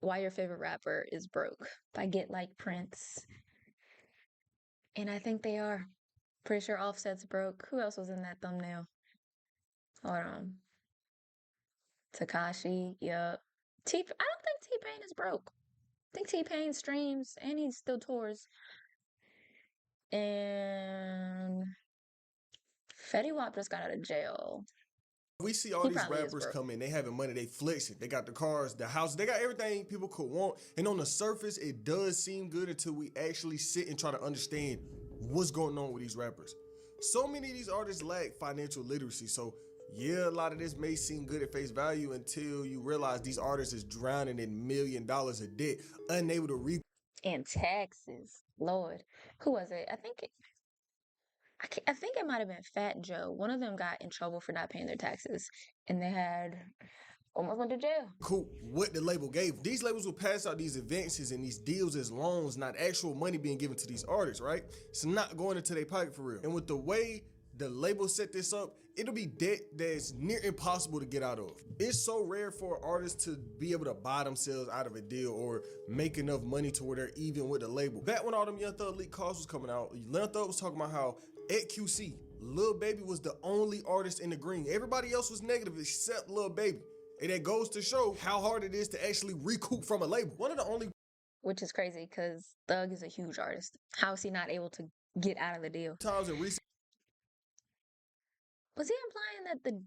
Why Your Favorite Rapper is Broke by Get Like Prince. And I think they are. Pretty sure Offset's broke. Who else was in that thumbnail? Hold on. Takashi, yup. I don't think T-Pain is broke. I think T-Pain streams and he still tours. And Fetty Wap just got out of jail. We see all He these probably is rappers broke. come in, they having money, they flexing, they got the cars, the house, they got everything people could want. And on the surface, it does seem good until we actually sit and try to understand what's going on with these rappers. So many of these artists lack financial literacy. So yeah, a lot of this may seem good at face value until you realize these artists is drowning in $1 million of debt, unable to recoup. And taxes. Lord. Who was it? I think it might have been Fat Joe. One of them got in trouble for not paying their taxes. And they had almost went to jail. What the label gave. These labels will pass out these advances and these deals as loans, not actual money being given to these artists, right? It's not going into their pocket for real. And with the way the label set this up, it'll be debt that's near impossible to get out of. It's so rare for artists to be able to buy themselves out of a deal or make enough money to where they're even with the label. Back when all them Young Thug leak calls was coming out, Young Thug was talking about how at QC, Lil Baby was the only artist in the green. Everybody else was negative except Lil Baby. And that goes to show how hard it is to actually recoup from a label. One of the only... Which is crazy because Thug is a huge artist. How is he not able to get out of the deal? times in recent... Was he implying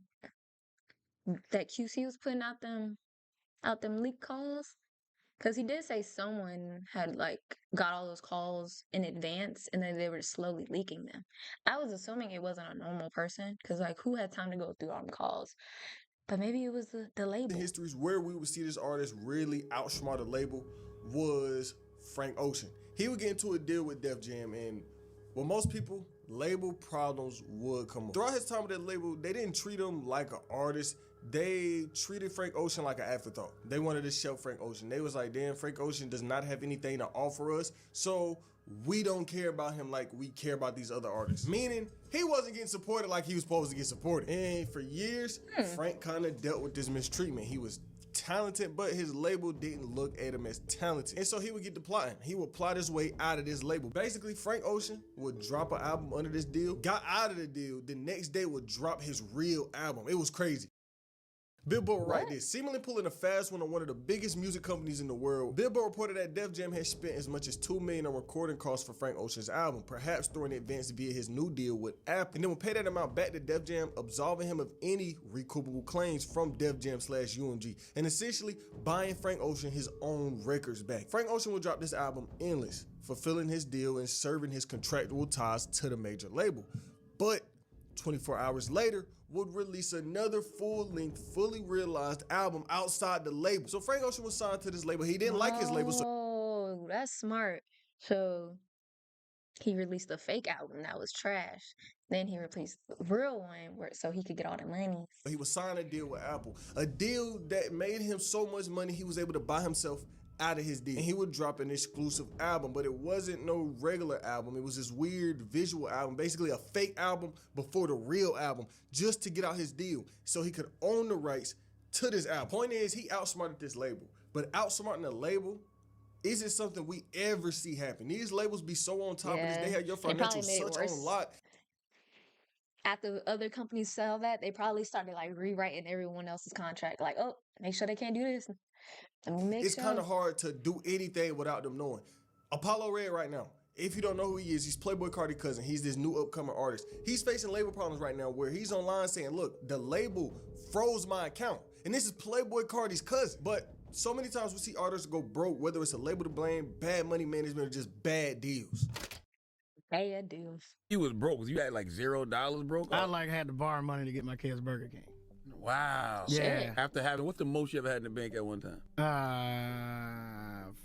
that QC was putting out them leak calls? Because he did say someone had like got all those calls in advance and then they were slowly leaking them. I was assuming it wasn't a normal person because like who had time to go through all them calls? But maybe it was the label. histories where we would see this artist really outsmart a label was Frank Ocean. He would get into a deal with Def Jam, and well, most people, label problems would come up. Throughout his time with that label, they didn't treat him like an artist. They treated Frank Ocean like an afterthought. They wanted to shelf Frank Ocean. They was like, damn, Frank Ocean does not have anything to offer us, so we don't care about him like we care about these other artists. Meaning, he wasn't getting supported like he was supposed to get supported. And for years, Frank kind of dealt with this mistreatment. He was talented, but his label didn't look at him as talented. And so he would get to plotting. He would plot his way out of this label. Basically, Frank Ocean would drop an album under this deal, got out of the deal, the next day would drop his real album. It was crazy. Billboard right there, seemingly pulling a fast one on one of the biggest music companies in the world. Billboard reported that Def Jam had spent as much as $2 million on recording costs for Frank Ocean's album, perhaps throwing advance via his new deal with Apple, and then would pay that amount back to Def Jam, absolving him of any recoupable claims from Def Jam/UMG, and essentially buying Frank Ocean his own records back. Frank Ocean would drop this album Endless, fulfilling his deal and serving his contractual ties to the major label. But 24 hours later, would release another full-length, fully realized album outside the label. So Frank Ocean was signed to this label. He didn't like his label. Oh, that's smart. So he released a fake album that was trash. Then he released the real one so he could get all the money. He was signing a deal with Apple. A deal that made him so much money, he was able to buy himself out of his deal. And he would drop an exclusive album, but it wasn't no regular album. It was this weird visual album, basically a fake album before the real album, just to get out his deal so he could own the rights to this album. Point is, he outsmarted this label, but outsmarting a label isn't something we ever see happen. These labels be so on top of this. They have your financial such on lock. After other companies sell that, they probably started like rewriting everyone else's contract. Like, oh, make sure they can't do this. It's kind of hard to do anything without them knowing. Apollo Red right now, if you don't know who he is, he's Playboi Carti's cousin. He's this new upcoming artist. He's facing label problems right now where he's online saying, look, the label froze my account. And this is Playboi Carti's cousin. But so many times we see artists go broke, whether it's a label to blame, bad money management, or just bad deals. Bad deals. You was broke. You had like $0 broke? I like had to borrow money to get my kids Burger King. Wow. Yeah. After having, what's the most you ever had in the bank at one time?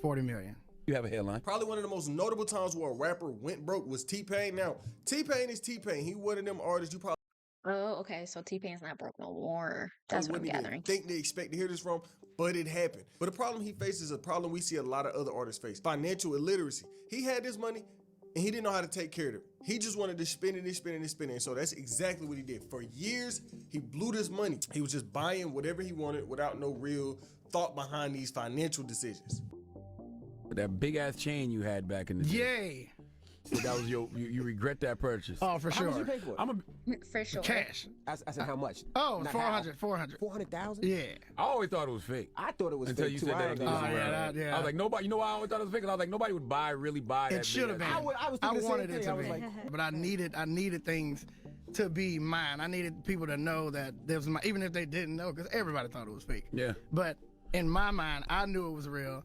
40 million. You have a headline. Probably one of the most notable times where a rapper went broke was T-Pain. Now, T-Pain is T-Pain. He one of them artists you probably... Oh, okay. So T-Pain's not broke no more. That's what I'm gathering. Think they expect to hear this from, but it happened. But the problem he faces is a problem we see a lot of other artists face: financial illiteracy. He had this money, and he didn't know how to take care of it. He just wanted to spend it and spend it and spend it. And so that's exactly what he did. For years, he blew this money. He was just buying whatever he wanted without no real thought behind these financial decisions. That big ass chain you had back in the day. Yay. So that was you regret that purchase. Oh, for How sure. much you pay for it? I'm a For sure. Cash. I said how much? Oh, Not 400, how. 400. 400,000? Yeah. I always thought it was fake. I thought it was Until fake you too. said I that ain't on gonna the lie. I was like, nobody, you know why I always thought it was fake? Because I was like, nobody would really buy that. It should have been. I was I thinking the same wanted it thing. to I was be. like, But I needed things to be mine. I needed people to know that there was my, even if they didn't know, because everybody thought it was fake. Yeah. But in my mind, I knew it was real.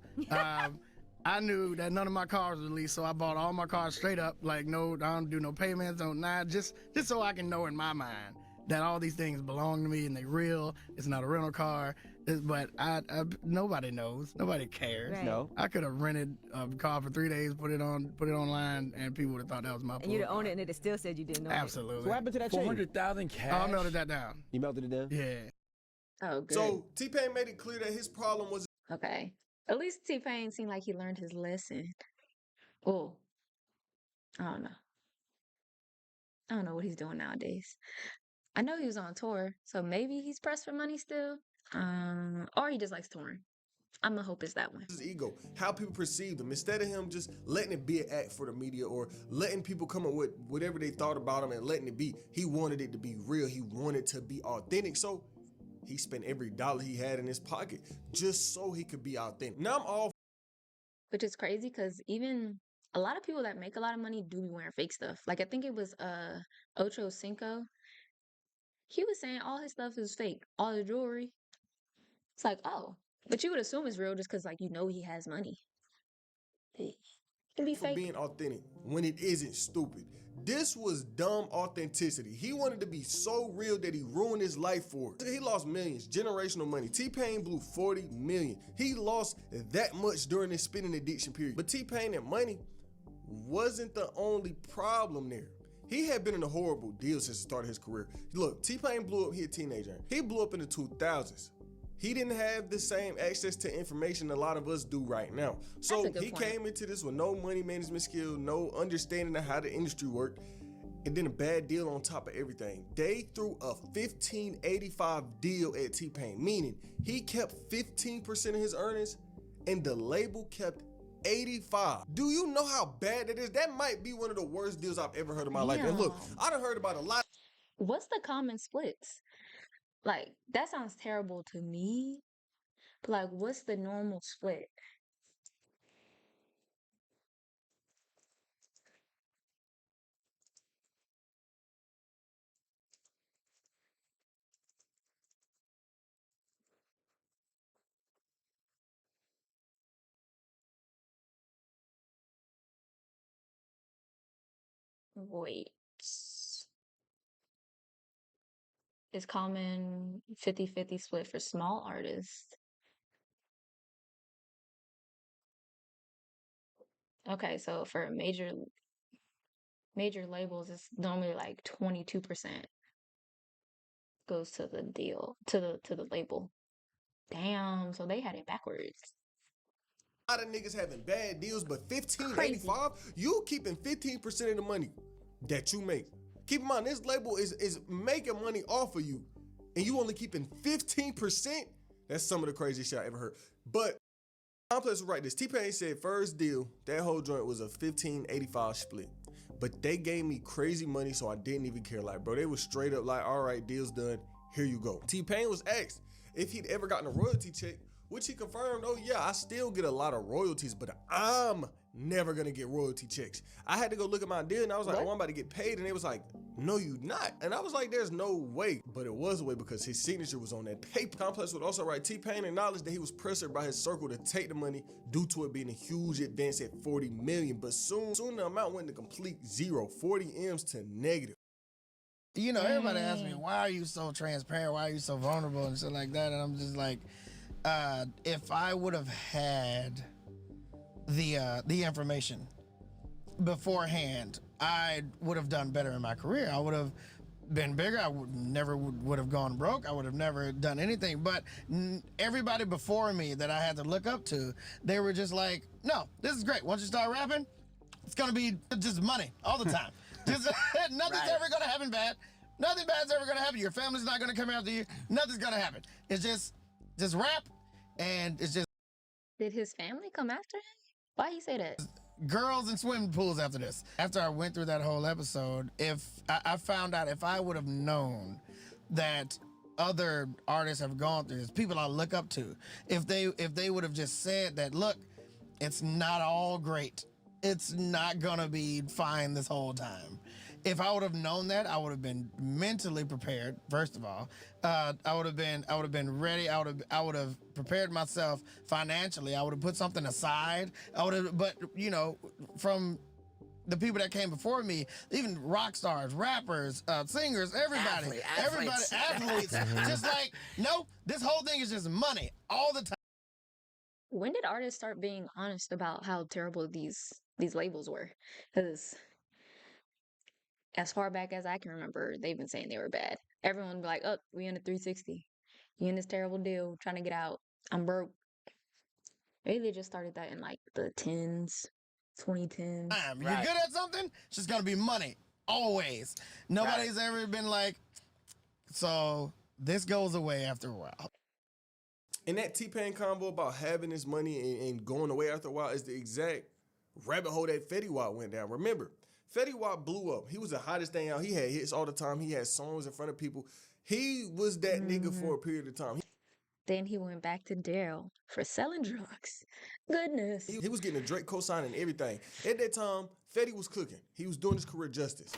I knew that none of my cars were leased, so I bought all my cars straight up. Like, no, I don't do no payments, just so I can know in my mind that all these things belong to me and they real. It's not a rental car. But nobody knows. Nobody cares. Right. No. I could have rented a car for 3 days, put it online, and people would have thought that was my. And you'd have owned it, and it still said you didn't own Absolutely. So what happened to that chain? 400,000 cash. I melted that down. You melted it down? Yeah. Oh, good. So T-Pain made it clear that his problem was Okay. At least T-Pain seemed like he learned his lesson. Oh, I don't know. I don't know what he's doing nowadays. I know he was on tour, so maybe he's pressed for money still. Or he just likes touring. I'm gonna hope it's that one. his ego, how people perceived him. Instead of him just letting it be an act for the media or letting people come up with whatever they thought about him and letting it be, he wanted it to be real. He wanted to be authentic. So he spent every dollar he had in his pocket just so he could be authentic. Now I'm all Which is crazy because even a lot of people that make a lot of money do be wearing fake stuff. Like I think it was Ocho Cinco. He was saying all his stuff is fake, all the jewelry. It's like, oh, but you would assume it's real just because like you know he has money. It can be for fake. being authentic when it isn't stupid. This was dumb authenticity. He wanted to be so real that he ruined his life for it. He lost millions, generational money. T-Pain blew 40 million. He lost that much during his spending addiction period. But T-Pain and money wasn't the only problem there. He had been in a horrible deal since the start of his career. Look, T-Pain blew up, he a teenager. He blew up in the 2000s. He didn't have the same access to information a lot of us do right now. So That's a good he point. came into this with no money management skill, no understanding of how the industry worked, and then a bad deal on top of everything. They threw a 1585 deal at T-Pain, meaning he kept 15% of his earnings and the label kept 85. Do you know how bad that is? That might be one of the worst deals I've ever heard in my life. And look, I done heard about a lot. What's the common splits? Like that sounds terrible to me. But like, what's the normal split? Wait. It's common 50-50 split for small artists. Okay, so for major labels, it's normally like 22% goes to the deal, to the label. Damn, so they had it backwards. A lot of niggas having bad deals, but 1585, you keeping 15% of the money that you make. Keep in mind, this label is making money off of you, and you only keeping 15%. That's some of the craziest shit I ever heard. But Complex was right. This T-Pain said first deal, that whole joint was a 1585 split. But they gave me crazy money, so I didn't even care. Like, bro, they was straight up like, all right, deal's done. Here you go. T-Pain was asked if he'd ever gotten a royalty check, which he confirmed, oh yeah, I still get a lot of royalties, but I'm never gonna get royalty checks. I had to go look at my deal and I was like, oh, I'm about to get paid. And they was like, no, you not. And I was like, there's no way. But it was a way because his signature was on that paper. Complex would also write, T-Pain acknowledged that he was pressured by his circle to take the money due to it being a huge advance at 40 million. But soon the amount went to complete zero, 40 M's to negative. You know, everybody asks me, why are you so transparent? Why are you so vulnerable and shit like that? And I'm just like, if I would have had the information beforehand, I would have done better in my career. I would have been bigger. I would have gone broke. I would have never done anything. But everybody before me that I had to look up to, they were just like, no, this is great. Once you start rapping, It's gonna be just money all the time. Just nothing's ever gonna happen bad. Nothing bad's ever gonna happen. Your family's not gonna come after you. Nothing's gonna happen. It's just rap, and it's just Did his family come after him? Why you say that? girls in swimming pools after this. After I went through that whole episode, if I found out, if I would have known that other artists have gone through this, people I look up to, if they would have just said that, look, it's not all great. It's not gonna be fine this whole time. If I would have known that, I would have been mentally prepared. First of all, I would have been ready. I would have prepared myself financially. I would have put something aside. But you know, from the people that came before me, even rock stars, rappers, singers, everybody, athletes, just like, no, this whole thing is just money all the time. When did artists start being honest about how terrible these labels were? Because as far back as I can remember, they've been saying they were bad. Everyone would be like, "Oh, we in a 360. You in this terrible deal, trying to get out. I'm broke." Maybe they just started that in like the 2010s. You're good at something, it's just gonna be money always. Nobody's ever been like, so this goes away after a while. And that T-Pain combo about having his money and going away after a while is the exact rabbit hole that Fetty Wap went down. Remember, Fetty Wap blew up. He was the hottest thing out. He had hits all the time. He had songs in front of people. He was that nigga for a period of time. Then he went back to Daryl for selling drugs. Goodness. He was getting a Drake cosign and everything. At that time, Fetty was cooking. He was doing his career justice.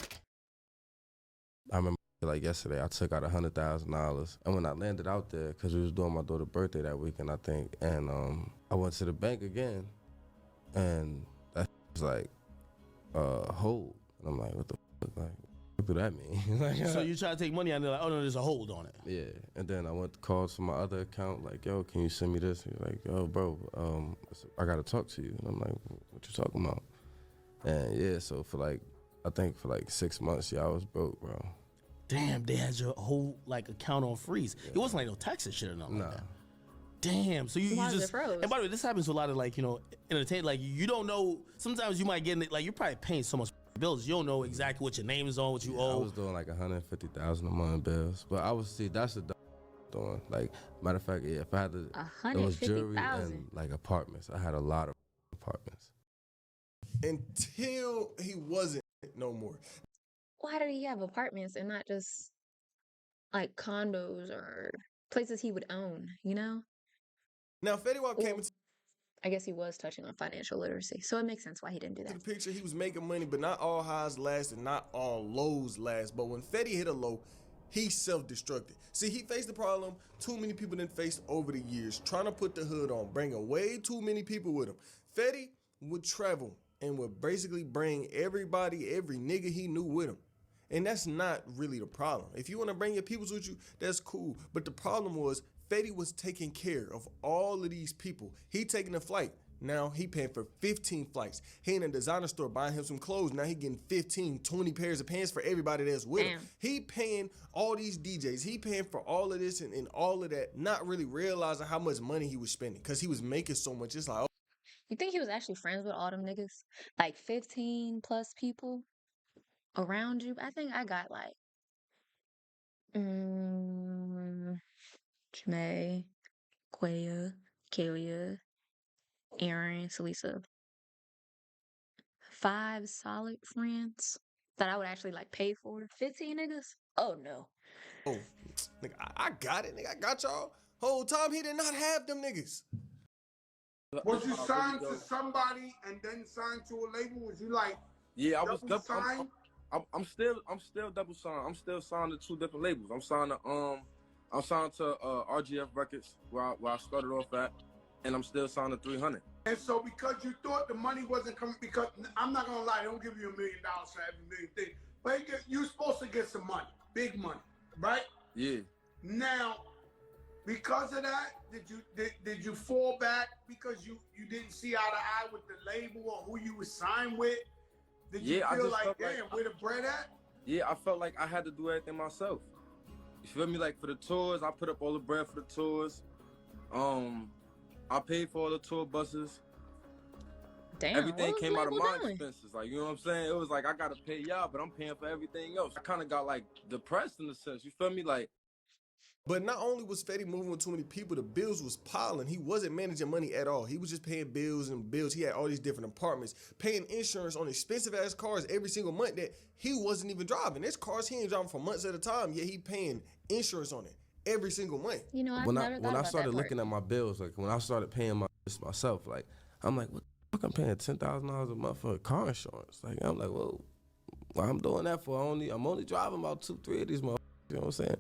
I remember like yesterday, I took out $100,000, and when I landed out there, because we was doing my daughter's birthday that weekend, I think, and I went to the bank again, and that was like hold, and I'm like, what the fuck, like, what do that mean? Like, so you try to take money out and they're like, oh no, there's a hold on it. Yeah, and then I went to call to my other account, like, yo, can you send me this? He's like, yo, bro, I gotta talk to you, and I'm like, what you talking about? And yeah, so I think for 6 months, I was broke, bro. Damn, they had your whole like account on freeze. Yeah. It wasn't like no Texas shit or nothing like that. Damn, so you just froze? And by the way, this happens to a lot of like, you know, entertainment. Like you don't know. Sometimes you might get in it, like you're probably paying so much bills. You don't know exactly what your name is on, what you owe. I was doing like $150,000 a month in bills, but I was that's the doing. Like matter of fact, yeah, if I had to, it was jewelry and like apartments. I had a lot of apartments until he wasn't no more. Why did he have apartments and not just like condos or places he would own, you know? Now, Fetty Wap came into I guess he was touching on financial literacy, so it makes sense why he didn't do that. the picture. He was making money, but not all highs last and not all lows last. But when Fetty hit a low, he self-destructed. See, he faced the problem too many people didn't face over the years, trying to put the hood on, bringing way too many people with him. Fetty would travel and would basically bring everybody, every nigga he knew with him. And that's not really the problem. If you want to bring your peoples with you, that's cool. But the problem was Fetty was taking care of all of these people. He taking a flight. Now he paying for 15 flights. He in a designer store buying him some clothes. Now he getting 15, 20 pairs of pants for everybody that's with him. He paying all these DJs. He paying for all of this and all of that, not really realizing how much money he was spending because he was making so much. It's like, oh. You think he was actually friends with all them niggas? Like 15 plus people around you? I think I got like Janae, Quaya, Kalia, Aaron, Salisa. 5 solid friends that I would actually like pay for. 15 niggas? Oh no. Oh, nigga, I got it, nigga. I got y'all. Whole time he did not have them niggas. Was you signed to somebody and then signed to a label? Was you like, yeah, I was double signed? I'm still double signed. I'm still signed to 2 different labels. I'm signed to RGF Records where I started off at, and I'm still signed to 300. And so because you thought the money wasn't coming, because I'm not gonna lie, they don't give you $1 million for every million thing, but you're supposed to get some money, big money, right? Yeah. Now, because of that, did you fall back because you didn't see eye to eye with the label or who you were signed with? Did you feel like, damn, where the bread at? Yeah, I felt like I had to do everything myself. You feel me? Like for the tours, I put up all the bread for the tours. I paid for all the tour buses. Damn, what everything was came out of label my doing? expenses. Like, you know what I'm saying? It was like I gotta pay y'all, but I'm paying for everything else. I kind of got like depressed in a sense. You feel me? Like, But not only was Fetty moving with too many people, the bills was piling. He wasn't managing money at all. He was just paying bills and bills. He had all these different apartments, paying insurance on expensive ass cars every single month that he wasn't even driving. There's cars he ain't driving for months at a time, yet he paying insurance on it every single month. You know, I've when never I thought when I about started that part. looking at my bills, like when I started paying myself, like I'm like, what the fuck? I'm paying $10,000 a month for car insurance. Like I'm like, whoa, well, I'm doing that for I'm only driving about 2-3 of these motherfuckers. You know what I'm saying?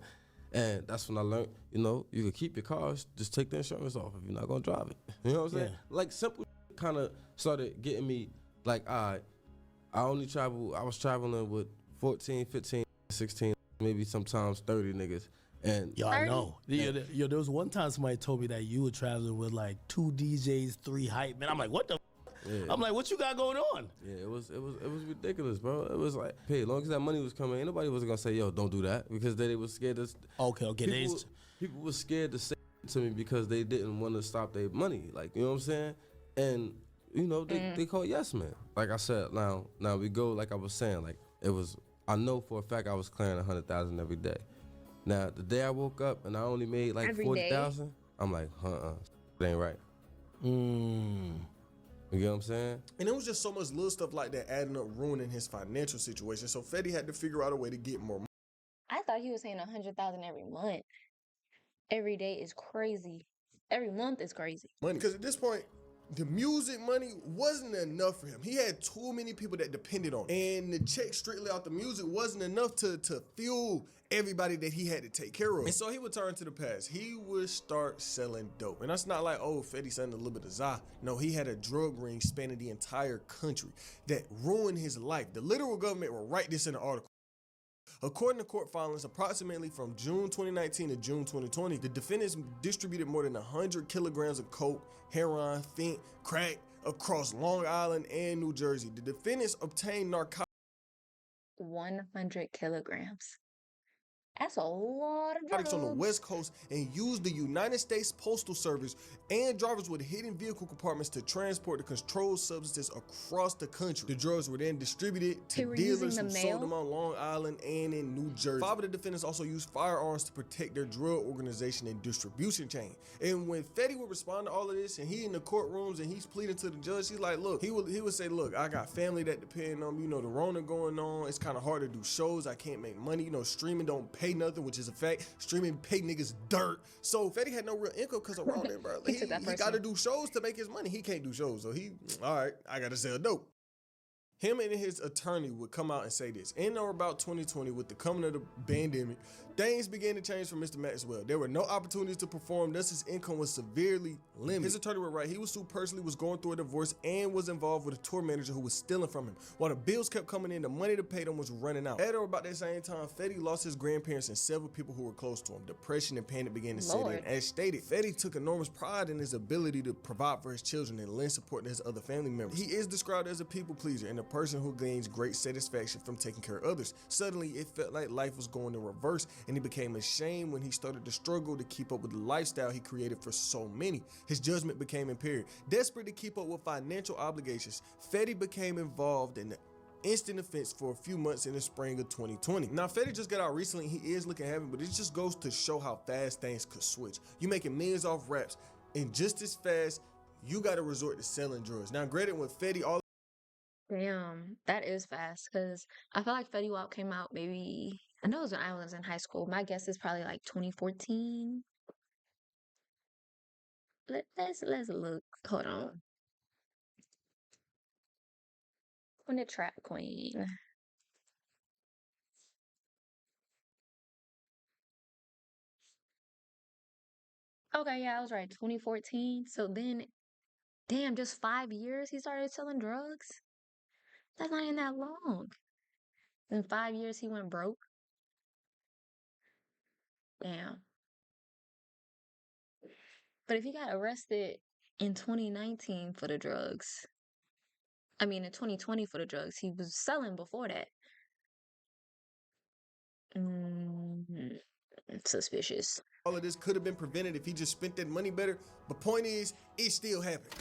And that's when I learned, you know, you can keep your cars, just take the insurance off if you're not gonna drive it. You know what I'm saying? Yeah. Like simple kind of started getting me like, I was traveling with 14, 15, 16, maybe sometimes 30 niggas. And Yo, I 30? know. Yo, there was one time somebody told me that you were traveling with like 2 DJs, 3 hype men. I'm like, what the? yeah. I'm like, what you got going on? Yeah, it was ridiculous, bro. It was like, hey, as long as that money was coming, ain't nobody was gonna say, yo, don't do that, because they was scared to. Okay. People were scared to say it to me because they didn't want to stop their money, like, you know what I'm saying? And you know they call yes man. Like I said, now we go, like I was saying, like I know for a fact I was clearing 100,000 every day. Now the day I woke up and I only made like Every 40,000, I'm like, it ain't right. You get what I'm saying? And it was just so much little stuff like that adding up, ruining his financial situation. So Fetty had to figure out a way to get more I thought he was saying 100,000 every month. Every day is crazy. Every month is crazy. money. Because at this point, the music money wasn't enough for him. He had too many people that depended on him. And the check strictly out the music wasn't enough to fuel everybody that he had to take care of. And so he would turn to the past. He would start selling dope. And that's not like, oh, Fetty selling a little bit of Za. No, he had a drug ring spanning the entire country that ruined his life. The literal government will write this in the article. According to court filings, approximately from June 2019 to June 2020, the defendants distributed more than 100 kilograms of coke, heroin, fent, crack across Long Island and New Jersey. The defendants obtained narcotics 100 kilograms. That's a lot of drugs. on the West Coast and used the United States Postal Service and drivers with hidden vehicle compartments to transport the controlled substances across the country. The drugs were then distributed They to were dealers using who the sold mail? them on Long Island and in New Jersey. 5 of the defendants also used firearms to protect their drug organization and distribution chain. And when Fetty would respond to all of this and he in the courtrooms and he's pleading to the judge, he's like, look, he would say, look, I got family that depend on me, you know, the Rona going on, it's kind of hard to do shows, I can't make money, you know, streaming don't pay nothing, which is a fact. Streaming pay niggas dirt. So Fetty had no real income because of Rona, bro. He took that He got to personal. do shows to make his money. He can't do shows, so all right, I got to sell dope. Him and his attorney would come out and say this. In or about 2020, with the coming of the pandemic, things began to change for Mr. Maxwell. There were no opportunities to perform, thus his income was severely limited. His attorney would write, he was sued personally, was going through a divorce, and was involved with a tour manager who was stealing from him. While the bills kept coming in, the money to pay them was running out. At or about that same time, Fetty lost his grandparents and several people who were close to him. Depression and panic began to set in. Lord. As stated, Fetty took enormous pride in his ability to provide for his children and lend support to his other family members. He is described as a people pleaser and a person who gains great satisfaction from taking care of others. Suddenly, it felt like life was going in reverse, and he became ashamed when he started to struggle to keep up with the lifestyle he created for so many. His judgment became impaired. Desperate to keep up with financial obligations, Fetty became involved in the instant offense for a few months in the spring of 2020. Now, Fetty just got out recently. He is looking heavy, but it just goes to show how fast things could switch. You making millions off raps, and just as fast, you got to resort to selling drugs. Now, granted, with Fetty, all Damn, that is fast. Because I feel like Fetty Wap came out maybe, I know it was when I was in high school. My guess is probably like 2014. Let's look. Hold on. When the Trap Queen. Okay, yeah, I was right. 2014. So then, damn, just 5 years he started selling drugs? That's not even that long. In 5 years he went broke. Damn. But if he got arrested in 2019 for the drugs, I mean in 2020 for the drugs, he was selling before that. Mm, suspicious. of this could have been prevented if he just spent that money better. But point is, it still happened.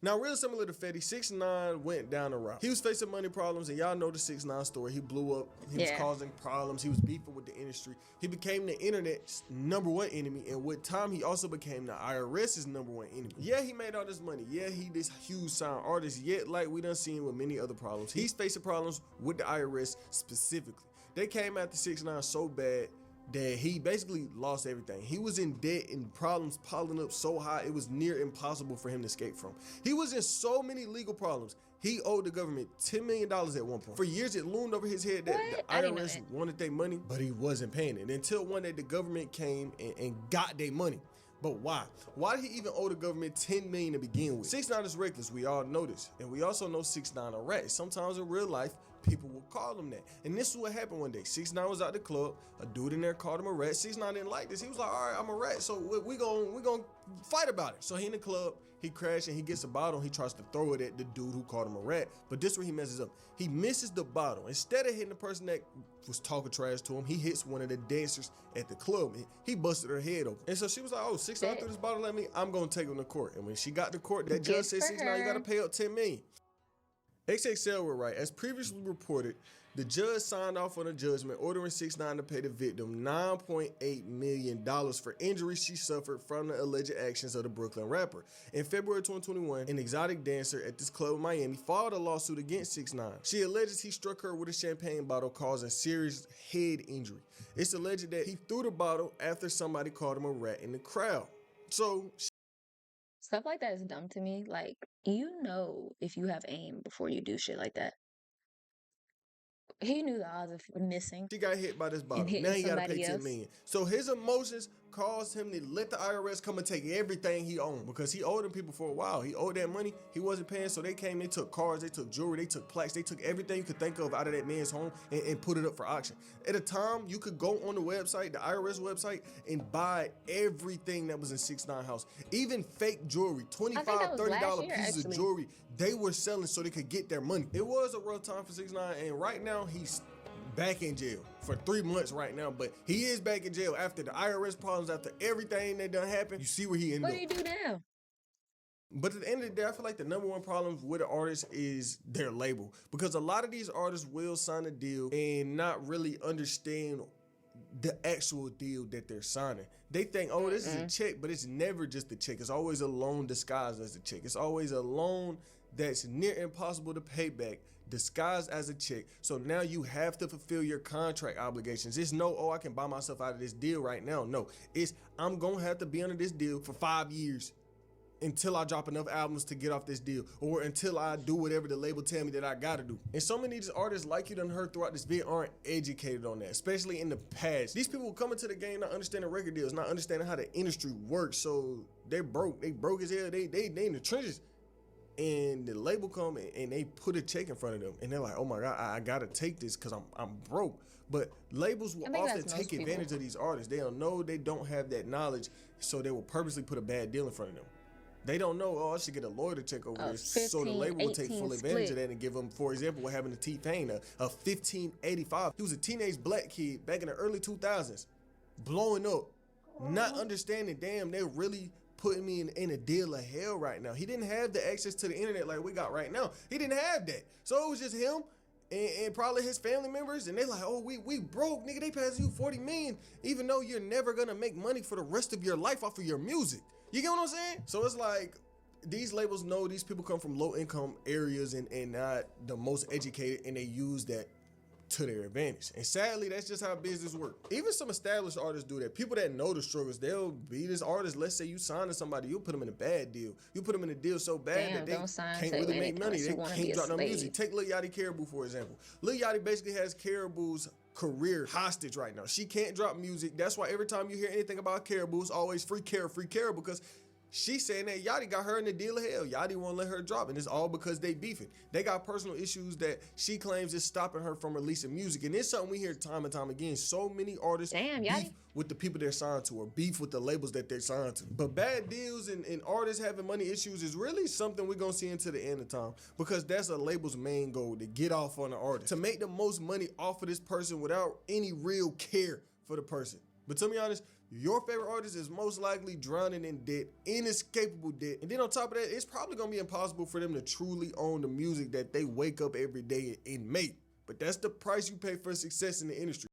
Now, real similar to Fetty, 6ix9ine went down the route. He was facing money problems, and y'all know the 6ix9ine story. He blew up. He was causing problems. He was beefing with the industry. He became the internet's #1 enemy, and with time, he also became the IRS's #1 enemy. Yeah, he made all this money. Yeah, he this huge sound artist, yet like we done seen with many other problems, he's facing problems with the IRS specifically. They came after 6ix9ine so bad that he basically lost everything. He was in debt and problems piling up so high it was near impossible for him to escape from. He was in so many legal problems. He owed the government $10 million at one point. For years, it loomed over his head that the IRS wanted their money, but he wasn't paying it until one day the government came and got their money. But why? Why did he even owe the government $10 million to begin with? 6ix9ine is reckless, we all know this. And we also know 6ix9ine a rat. Sometimes in real life, people will call him that. And this is what happened one day. 6ix9ine was at the club, a dude in there called him a rat. 6ix9ine didn't like this. He was like, all right, I'm a rat, so we gonna fight about it. So he in the club, he crashed and he gets a bottle, he tries to throw it at the dude who called him a rat. But this is where he messes up. He misses the bottle. Instead of hitting the person that was talking trash to him, he hits one of the dancers at the club. He busted her head open. And so she was like, oh, 6ix9ine threw this bottle at me, I'm gonna take him to court. And when she got to court, that judge said, 6ix9ine, you gotta pay up $10 million. XXL were right. As previously reported, the judge signed off on a judgment ordering 6ix9ine to pay the victim $9.8 million for injuries she suffered from the alleged actions of the Brooklyn rapper. In February 2021, an exotic dancer at this club in Miami filed a lawsuit against 6ix9ine. She alleges he struck her with a champagne bottle, causing serious head injury. It's alleged that he threw the bottle after somebody called him a rat in the crowd. So Stuff like that is dumb to me. Like, you know if you have aim before you do shit like that. He knew the odds of missing. she got hit by this bottle. Now he gotta pay $10 million. So his emotions caused him to let the IRS come and take everything he owned, because he owed them people for a while. He owed that money. He wasn't paying, so they came, they took cars, they took jewelry, they took plaques, they took everything you could think of out of that man's home and put it up for auction. At a time, you could go on the website, the IRS website, and buy everything that was in 6ix9ine house. Even fake jewelry, $25, $30 pieces of jewelry, they were selling so they could get their money. It was a rough time for 6ix9ine, and right now he's back in jail for 3 months right now, but he is back in jail after the IRS problems, after everything that done happened. You see where he ended up. What do you do now? But at the end of the day, I feel like the #1 problem with an artist is their label, because a lot of these artists will sign a deal and not really understand the actual deal that they're signing. They think, oh, this is a check, but it's never just a check. It's always a loan disguised as a check. It's always a loan that's near impossible to pay back, disguised as a check. So now you have to fulfill your contract obligations. It's no, oh, I can buy myself out of this deal right now. No, it's I'm gonna have to be under this deal for 5 years until I drop enough albums to get off this deal, or until I do whatever the label tell me that I gotta do. And so many of these artists, like you done heard throughout this video, aren't educated on that, especially in the past. These people come into the game not understanding record deals, not understanding how the industry works, so they're broke. They broke as hell. They in the trenches. And the label come and they put a check in front of them, and they're like, oh my God, I gotta take this because I'm broke. But labels will often take advantage of these artists. They don't know, they don't have that knowledge, so they will purposely put a bad deal in front of them. They don't know, oh, I should get a lawyer to check over this. 15, so the label will take full advantage split. of that and give them, for example, what happened to T-Pain, a 1585. He was a teenage black kid back in the early 2000s, blowing up, not understanding, damn, they're really putting me in a deal of hell right now. He didn't have the access to the internet like we got right now. He didn't have that. So it was just him and probably his family members, and they like, oh, we broke, nigga. They passing you 40 million, even though you're never gonna make money for the rest of your life off of your music. You get what I'm saying? So it's like, these labels know these people come from low income areas and not the most educated, and they use that to their advantage. And sadly, that's just how business works. Even some established artists do that. People that know the struggles, they'll be this artist. Let's say you sign to somebody, you'll put them in a bad deal. You put them in a deal so bad that they can't really make money. They can't drop no music. Take Lil Yachty Caribou, for example. Lil Yachty basically has Caribou's career hostage right now. She can't drop music. That's why every time you hear anything about Caribou, it's always free Caribou, because she's saying that Yachty got her in the deal of hell. Yachty won't let her drop, and it's all because they beefing. They got personal issues that she claims is stopping her from releasing music, and it's something we hear time and time again. So many artists beef with the people they're signed to, or beef with the labels that they're signed to. But bad deals and artists having money issues is really something we're gonna see into the end of time, because that's a label's main goal, to get off on the artist, to make the most money off of this person without any real care for the person. But to be honest, your favorite artist is most likely drowning in debt, inescapable debt. And then on top of that, it's probably gonna be impossible for them to truly own the music that they wake up every day and make. But that's the price you pay for success in the industry.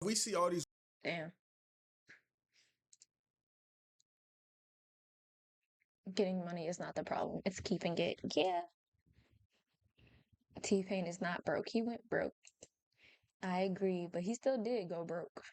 We see all these. Damn. Getting money is not the problem. It's keeping it. Yeah. T-Pain is not broke. He went broke. I agree, but he still did go broke.